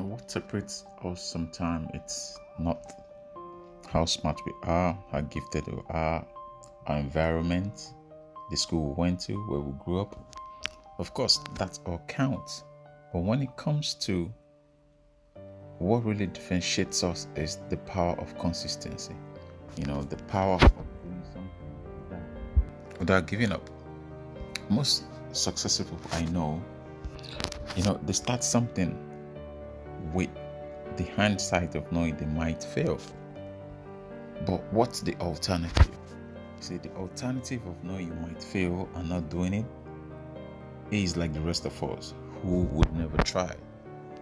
What separates us sometimes it's not how smart we are, how gifted we are, our environment, the school we went to, where we grew up. Of course, that all counts. But when it comes to what really differentiates us is the power of consistency. The power of doing something without giving up. Most successful people I know, they start something with the hindsight of knowing they might fail. But what's the alternative? See, the alternative of knowing you might fail and not doing it is like the rest of us who would never try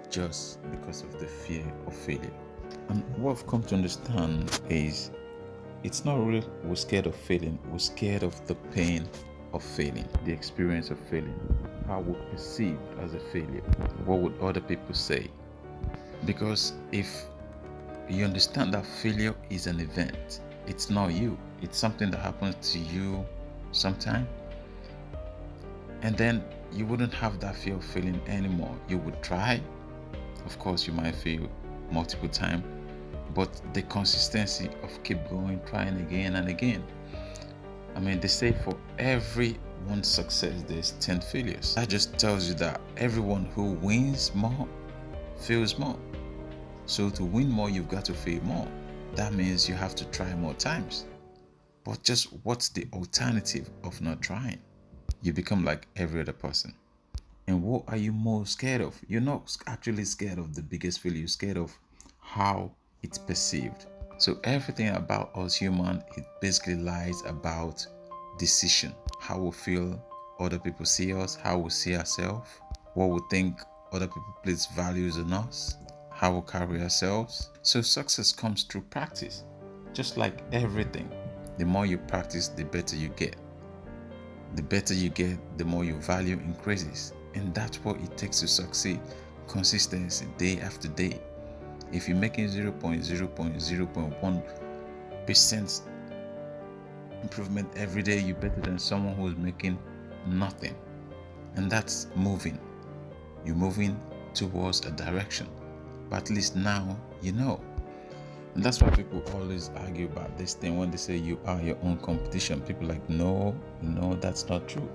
just because of the fear of failure. And what I've come to understand is it's not really we're scared of failing, we're scared of the pain of failing, the experience of failing, how we're perceived as a failure, what would other people say? Because if you understand that failure is an event, it's not you, it's something that happens to you sometime, and then you wouldn't have that fear of failing anymore. You would try. Of course, you might fail multiple times, but the consistency of keep going, trying again and again. They say for every one success, there's 10 failures. That just tells you that everyone who wins more fails more. So to win more, you've got to fail more. That means you have to try more times. But just what's the alternative of not trying? You become like every other person. And what are you more scared of? You're not actually scared of the biggest failure. You're scared of how it's perceived. So everything about us human, it basically lies about decision. How we feel other people see us, how we see ourselves, what we think other people place values on us, how we carry ourselves. So success comes through practice. Just like everything, the more you practice, the better you get. The better you get, the more your value increases. And that's what it takes to succeed. Consistency, day after day. If you're making 0.0.1% improvement every day, you're better than someone who's making nothing. And that's moving. You're moving towards a direction. But at least now you know. And that's why people always argue about this thing when they say you are your own competition. People are like, no, that's not true.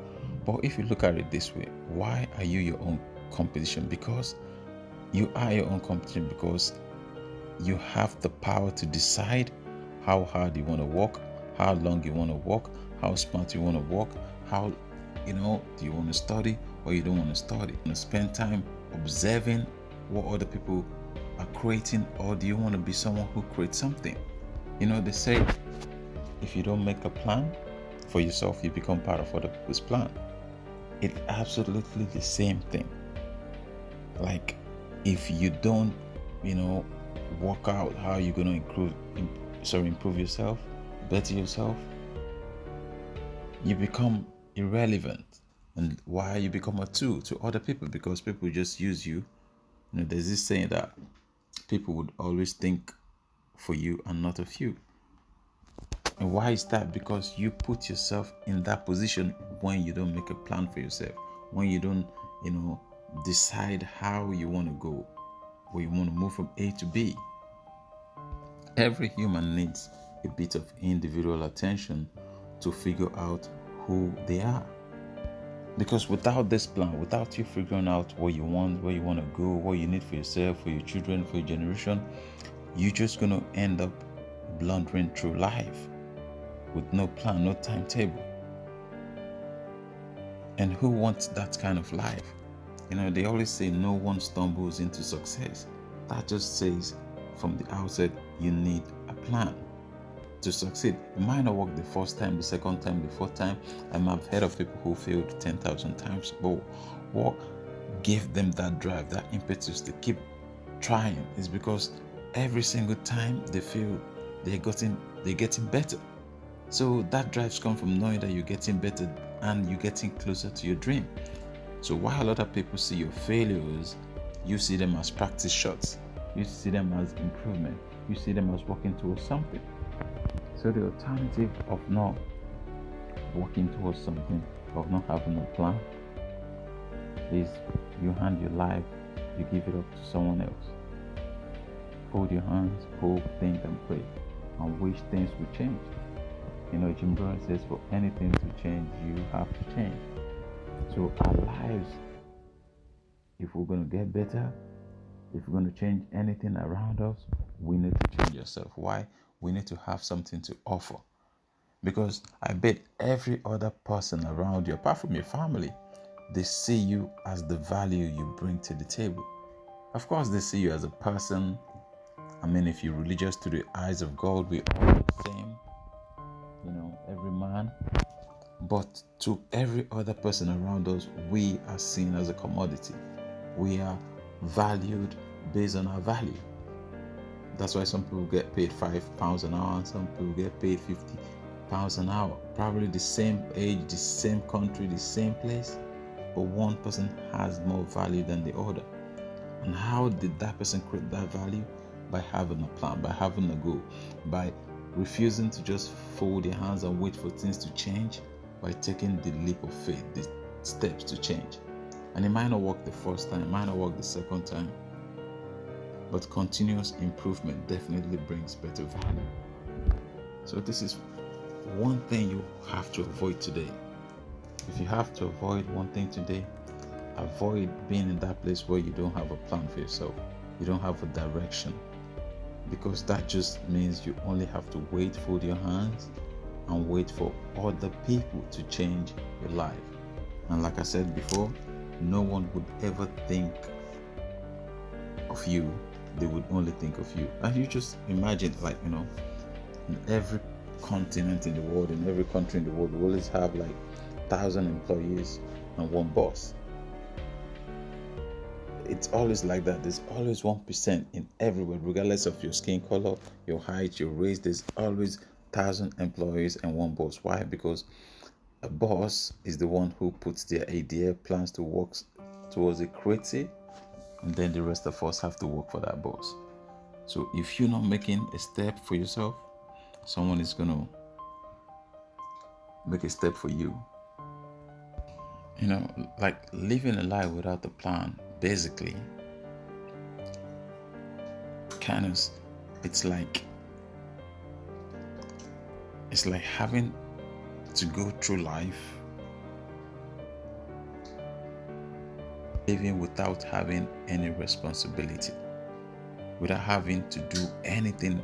But if you look at it this way, why are you your own competition? Because you are your own competition because you have the power to decide how hard you want to work, how long you want to work, how smart you want to work, how, do you want to study or you don't want to study? You want to spend time observing what other people are creating, or do you want to be someone who creates something? They say if you don't make a plan for yourself, you become part of other people's plan. It's absolutely the same thing. Like if you don't, work out how you're going to improve yourself, better yourself, you become irrelevant. And why? You become a tool to other people because people just use you. There's this saying that people would always think for you and not of you. And why is that? Because you put yourself in that position when you don't make a plan for yourself, when you don't, decide how you want to go, where you want to move from A to B. Every human needs a bit of individual attention to figure out who they are. Because without this plan, without you figuring out what you want, where you want to go, what you need for yourself, for your children, for your generation, you're just going to end up blundering through life with no plan, no timetable. And who wants that kind of life? They always say no one stumbles into success. That just says from the outset, you need a plan to succeed. It might not work the first time, the second time, the fourth time. I've heard of people who failed 10,000 times. But what gave them that drive, that impetus to keep trying is because every single time they fail, they're getting better. So that drives come from knowing that you're getting better and you're getting closer to your dream. So while a lot of people see your failures, you see them as practice shots. You see them as improvement. You see them as working towards something. So the alternative of not working towards something, of not having a plan, is you hand your life you give it up to someone else. Fold your hands, hope, think, and pray, and wish things will change. Jim Brown says, for anything to change, you have to change. So our lives, if we're going to get better, if we're going to change anything around us, we need to change ourselves. Why? We need to have something to offer. Because I bet every other person around you, apart from your family, they see you as the value you bring to the table. Of course, they see you as a person. If you're religious, to the eyes of God, we're all the same. Every man. But to every other person around us, we are seen as a commodity. We are valued based on our value. That's why some people get paid £5 an hour and some people get paid £50 an hour. Probably the same age, the same country, the same place, but one person has more value than the other. And how did that person create that value? By having a plan, by having a goal, by refusing to just fold their hands and wait for things to change, by taking the leap of faith, the steps to change. And it might not work the first time, it might not work the second time, but continuous improvement definitely brings better value. So this is one thing you have to avoid today. If you have to avoid one thing today, avoid being in that place where you don't have a plan for yourself. You don't have a direction. Because that just means you only have to wait, fold your hands, and wait for other people to change your life. And like I said before, no one would ever think of you. They would only think of you. And you just imagine, in every continent in the world, in every country in the world, we always have 1,000 employees and one boss. It's always like that. There's always 1% in everywhere, regardless of your skin color, your height, your race. There's always 1,000 employees and one boss. Why? Because a boss is the one who puts their idea, plans to work towards it, creates it, and then the rest of us have to work for that boss. So if you're not making a step for yourself, someone is going to make a step for you. Living a life without a plan, basically, it's like having to go through life living without having any responsibility, without having to do anything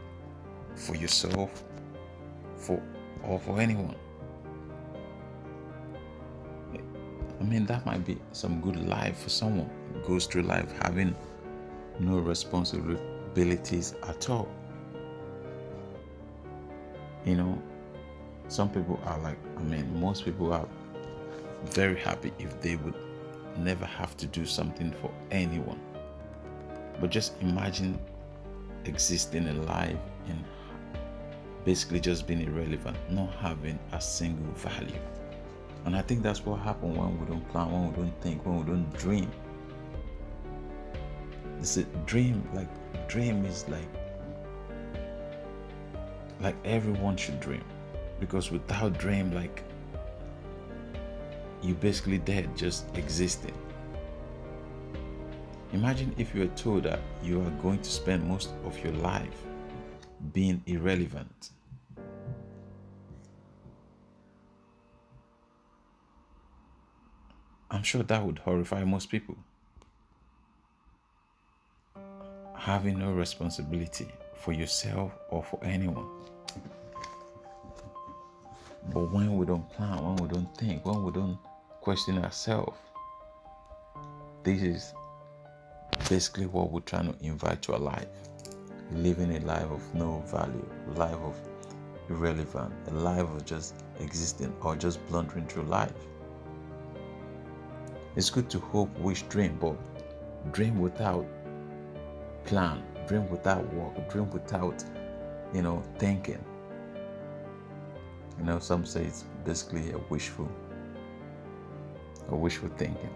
for yourself or for anyone. That might be some good life for someone who goes through life having no responsibilities at all. Some people are most people are very happy if they would never have to do something for anyone. But just imagine existing in life and basically just being irrelevant, not having a single value. And I think that's what happens when we don't plan, when we don't think, when we don't dream. It's a dream is like everyone should dream. Because without dream, you're basically dead, just existing. Imagine if you were told that you are going to spend most of your life being irrelevant. I'm sure that would horrify most people. Having no responsibility for yourself or for anyone. But when we don't plan, when we don't think, when we don't question ourselves, this is basically what we're trying to invite to our life. Living a life of no value, a life of irrelevant, a life of just existing or just blundering through life. It's good to hope, wish, dream, but dream without plan, dream without work, dream without, thinking. Some say it's basically a wishful thinking.